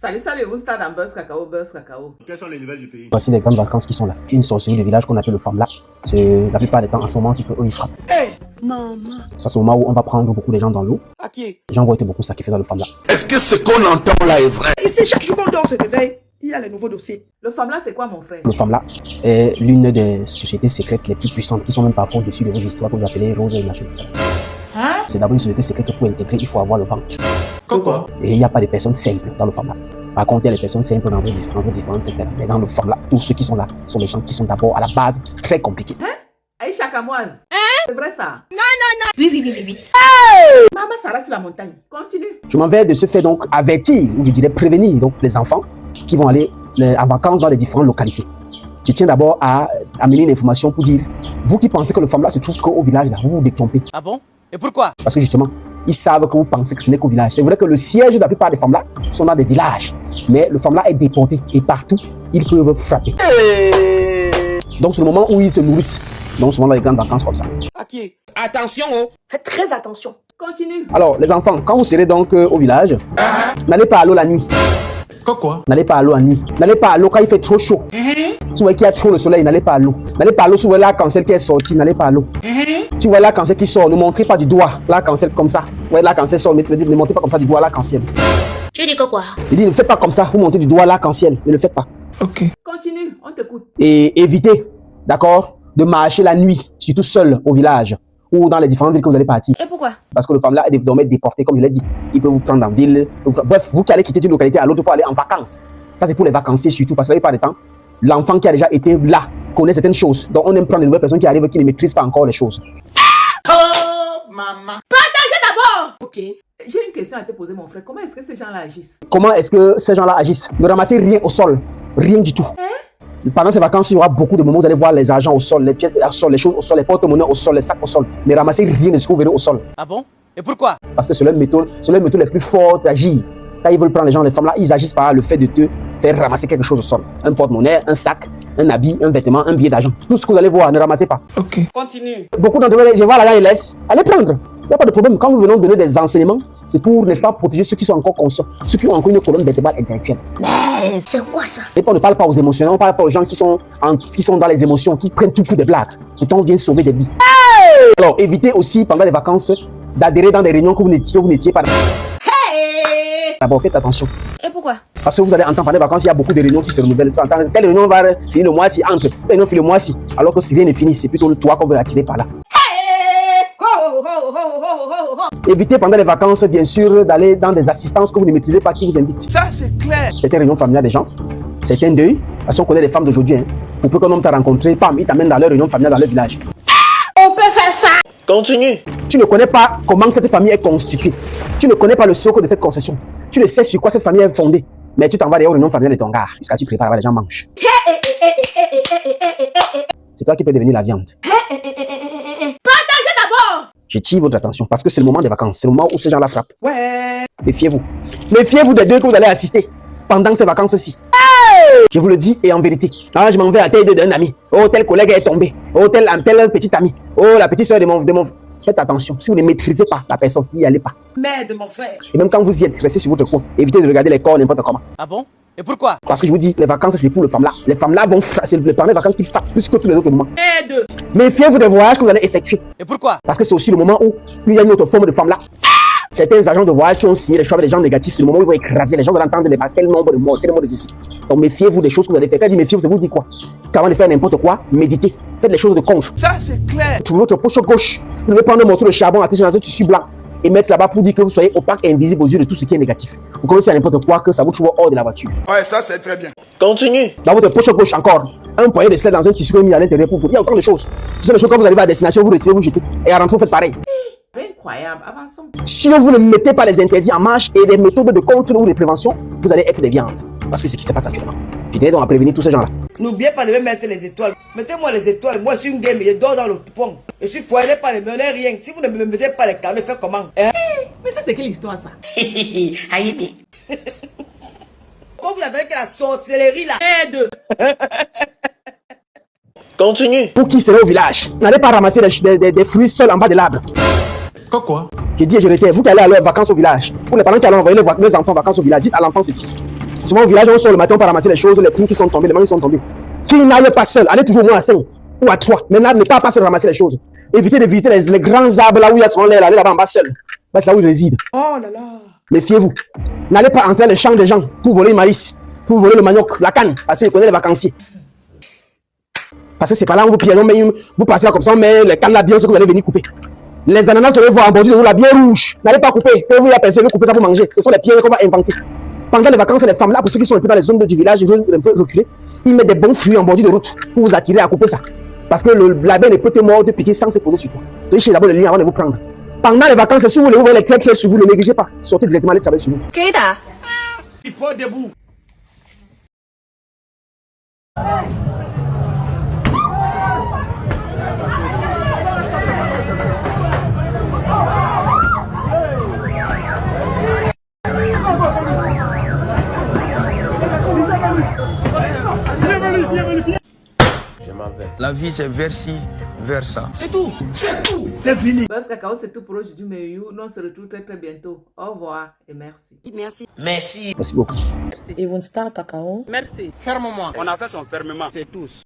Salut, salut, vous stade en Buzz Cacao, Buzz Cacao. Quelles sont les nouvelles du pays? Voici les grandes vacances qui sont là. Une sorcellerie de village qu'on appelle le Famla. C'est la plupart des temps, en ce moment, c'est qu'eux, ils frappent. Hey, maman. Ça, c'est le moment où on va prendre beaucoup de gens dans l'eau. À qui? Les gens vont être beaucoup sacrifiés dans le Famla. Est-ce que ce qu'on entend là est vrai? Ici, chaque jour qu'on dort se réveille, il y a les nouveaux dossiers. Le Famla, c'est quoi, mon frère? Le Famla est l'une des sociétés secrètes les plus puissantes qui sont même parfois au-dessus de vos histoires que vous appelez Rose et machin. Hein? C'est d'abord une société secrète que pour intégrer, il faut avoir le ventre. Quoi? Et il n'y a pas de personnes simples dans le Famla. Par contre, il y a les personnes simples dans vos différentes secteurs. Mais dans le Famla, tous ceux qui sont là sont les gens qui sont d'abord à la base très compliqués. Hein? Aïcha Kamoise. C'est vrai ça? Oui. Maman Sarah sur la montagne. Continue. Je m'en vais de ce fait donc avertir, ou je dirais prévenir donc les enfants qui vont aller en vacances dans les différentes localités. Je tiens d'abord à amener une information pour dire, vous qui pensez que le Famla se trouve qu'au village, là, vous vous détrompez. Ah bon? Et pourquoi? Parce que justement, ils savent que vous pensez que ce n'est qu'au village. C'est vrai que le siège de la plupart des Famla sont dans des villages. Mais le Famla est déporté et partout, ils peuvent frapper. Donc c'est le moment où ils se nourrissent. Donc souvent dans les grandes vacances comme ça. À qui? Attention, oh! Faites très attention. Continue. Alors les enfants, quand vous serez donc au village, n'allez pas à l'eau la nuit. Quoi? N'allez pas à l'eau la nuit. N'allez pas à l'eau quand il fait trop chaud. Si vous voyez qu'il y a trop le soleil, n'allez pas à l'eau. N'allez pas à l'eau si vous voyez l'arc-en-ciel qui est sorti, n'allez pas à l'eau. Si vous voyez l'arc-en-ciel qui sort, ne montrez pas du doigt l'arc-en-ciel comme ça. Vous voyez l'arc-en-ciel sort, ne montrez pas comme ça du doigt l'arc-en-ciel. Tu dis quoi? Il dit ne faites pas comme ça, vous montrez du doigt l'arc-en-ciel, ne le faites pas. Ok. Continue, on t'écoute. Et évitez, d'accord, de marcher la nuit, surtout seul au village ou dans les différentes villes que vous allez partir. Et pourquoi? Parce que le Famla est désormais déporté, comme je l'ai dit. Il peut vous prendre en ville. Bref, vous qui allez quitter d'une localité à l'autre pour aller en vacances. Ça, c'est pour les vacanciers surtout, parce que la plupart du temps, l'enfant qui a déjà été là connaît certaines choses. Donc, on aime prendre de nouvelles personnes qui arrivent qui ne maîtrisent pas encore les choses. Oh, maman. Ok. J'ai une question à te poser, mon frère. Comment est-ce que ces gens-là agissent? Comment est-ce que ces gens-là agissent? Ne ramassez rien au sol. Rien du tout. Pendant ces vacances, il y aura beaucoup de moments où vous allez voir les argents au sol, les pièces au sol, les choses au sol, les porte-monnaies au sol, les sacs au sol. Ne ramassez rien de ce que vous verrez au sol. Ah bon? Et pourquoi? Parce que c'est leur méthode les plus fortes d'agir. Quand ils veulent prendre les gens, les femmes là, ils agissent par le fait de te faire ramasser quelque chose au sol. Un porte-monnaie, un sac, un habit, un vêtement, un billet d'argent. Tout ce que vous allez voir, ne ramassez pas. Ok. Continue. Beaucoup d'entre vous, je vois l'argent, ils laissent. Allez prendre. Il n'y a pas de problème. Quand nous venons donner des enseignements, c'est pour, n'est-ce pas, protéger ceux qui sont encore conscients, ceux qui ont encore une colonne vertébrale intellectuelle. Mais c'est quoi ça? Et puis on ne parle pas aux émotionnels, on ne parle pas aux gens qui sont dans les émotions, qui prennent tout pour des blagues. Pourtant, on vient sauver des vies. Alors, évitez aussi, pendant les vacances, d'adhérer dans des réunions que vous n'étiez pas. D'abord, faites attention. Et pourquoi? Parce que vous allez entendre pendant les vacances, il y a beaucoup de réunions qui se renouvellent. Telle réunion va finir le mois-ci, entre. Telle réunion finit le mois-ci. Alors que si rien n'est fini, c'est plutôt le toit qu'on veut attirer par là. Évitez pendant les vacances, bien sûr, d'aller dans des assistances que vous ne maîtrisez pas, qui vous invitent. Ça, c'est clair. Certaines réunions familiales des gens, certains deuils, parce qu'on connaît les femmes d'aujourd'hui. Hein. Pour peu qu'un homme t'a rencontré, pam, il t'amène dans leur réunion familiale, dans leur village. On peut faire ça. Continue. Tu ne connais pas comment cette famille est constituée. Tu ne connais pas le socle de cette concession. Tu ne sais sur quoi cette famille est fondée. Mais tu t'en vas derrière aux réunions familiales de ton gars, jusqu'à ce que tu prépares, les gens mangent. C'est toi qui peux devenir la viande. Partagez d'abord. Je tire votre attention parce que c'est le moment des vacances. C'est le moment où ces gens-là frappent. Ouais. Méfiez-vous. Méfiez-vous des deux que vous allez assister pendant ces vacances-ci. Je vous le dis et en vérité. Ah, je m'en vais à telle d'un ami. Oh, tel collègue est tombé. Oh, tel petit ami. Oh, la petite soeur de mon... Faites attention. Si vous ne maîtrisez pas la personne, n'y allez pas. Merde, mon frère. Et même quand vous y êtes, restez sur votre coin. Évitez de regarder les corps n'importe comment. Ah bon? Et pourquoi? Parce que je vous dis, les vacances, c'est pour les femmes là. Les femmes là vont frapper. C'est pendant les vacances qui frappent plus que tous les autres moments. Aide. Méfiez-vous des voyages que vous allez effectuer. Et pourquoi? Parce que c'est aussi le moment où il y a une autre forme de femme là. Certains agents de voyage qui ont signé les choix des gens négatifs, c'est le moment où ils vont écraser les gens, vous allez entendre tel nombre de morts, tel nombre de ceci. Donc méfiez-vous des choses que vous allez faire. Quand je dis méfiez-vous, ça vous dit quoi? Qu'avant de faire n'importe quoi, méditez. Faites les choses de conche. Ça, c'est clair. Trouvez votre poche gauche. Vous devez prendre un morceau de charbon attaché dans un tissu blanc et mettre là-bas pour dire que vous soyez opaque et invisible aux yeux de tout ce qui est négatif. Vous commencez à n'importe quoi que ça vous trouve hors de la voiture. Ouais, ça c'est très bien. Continue. Dans votre poche gauche encore, un poignet de sel dans un tissu que vous avez mis à l'intérieur pour vous. Il y a autant de choses. Ce sont des choses quand vous arrivez à destination, vous retirez, vous jetez. Et à rentrer, vous faites pareil. Incroyable. Avançons. Si vous ne mettez pas les interdits en marche et des méthodes de contrôle ou de prévention, vous allez être des viandes. Parce que c'est ce qui se passe actuellement. Je dirais donc à prévenir tous ces gens-là. N'oubliez pas de me mettre les étoiles. Mettez-moi les étoiles. Moi, je suis une game. Je dors dans le pont. Je suis foyé par les meneurs, rien. Si vous ne me mettez pas les carnets, faites comment? Hein? Mais ça, c'est quelle histoire, ça? Quand vous attendez que la sorcellerie là aide. Continue. Pour qui serait au village, n'allez pas ramasser des fruits seuls en bas de l'arbre. Quoi? Je dis et je retiens, vous qui allez à leurs vacances au village, pour les parents qui allez envoyer leurs enfants en vacances au village, dites à l'enfant ceci. Souvent au village, on sort le matin, on peut ramasser les choses, les prunes qui sont tombées, les mangues qui sont tombées. Qui n'aille pas seul, allez toujours au moins à 5 ou à 3. Maintenant, ne pas seul ramasser les choses. Évitez de visiter les grands arbres là où il y a souvent l'air, allez là-bas en bas seul. C'est là où ils résident. Oh là là. Méfiez-vous. N'allez pas entrer dans les champs des gens pour voler le maïs, pour voler le manioc, la canne, parce que je connais les vacanciers. Parce que c'est pas là où vous pieds, mais vous passez là comme ça, mais les cannes là bien, ce que vous allez venir couper. Les ananas, vous allez voir en bordure de route là, bien rouge. N'allez pas couper, que vous la personne couper ça pour manger. Ce sont les pièges qu'on va inventer. Pendant les vacances, les femmes là, pour ceux qui sont un peu dans les zones du village, ils veulent un peu reculer, ils mettent des bons fruits en bordure de route pour vous attirer à couper ça. Parce que l'abeille ne peut te mordre de piquer sans se poser sur toi. Donc, chez d'abord le lien avant de vous prendre. Pendant les vacances, si vous voulez ouvrir les traits sur vous, ne négligez pas. Sortez directement les travailler sur vous. Il faut debout. La vie c'est vers-ci, vers ça. C'est tout. C'est tout. C'est fini. Parce que Cacao, c'est tout pour aujourd'hui, mais nous on se retrouve très très bientôt. Au revoir et merci. Merci. Merci. Merci beaucoup. Et vous Star Cacao. Merci. Ferme-moi. On a fait son fermement. C'est tous.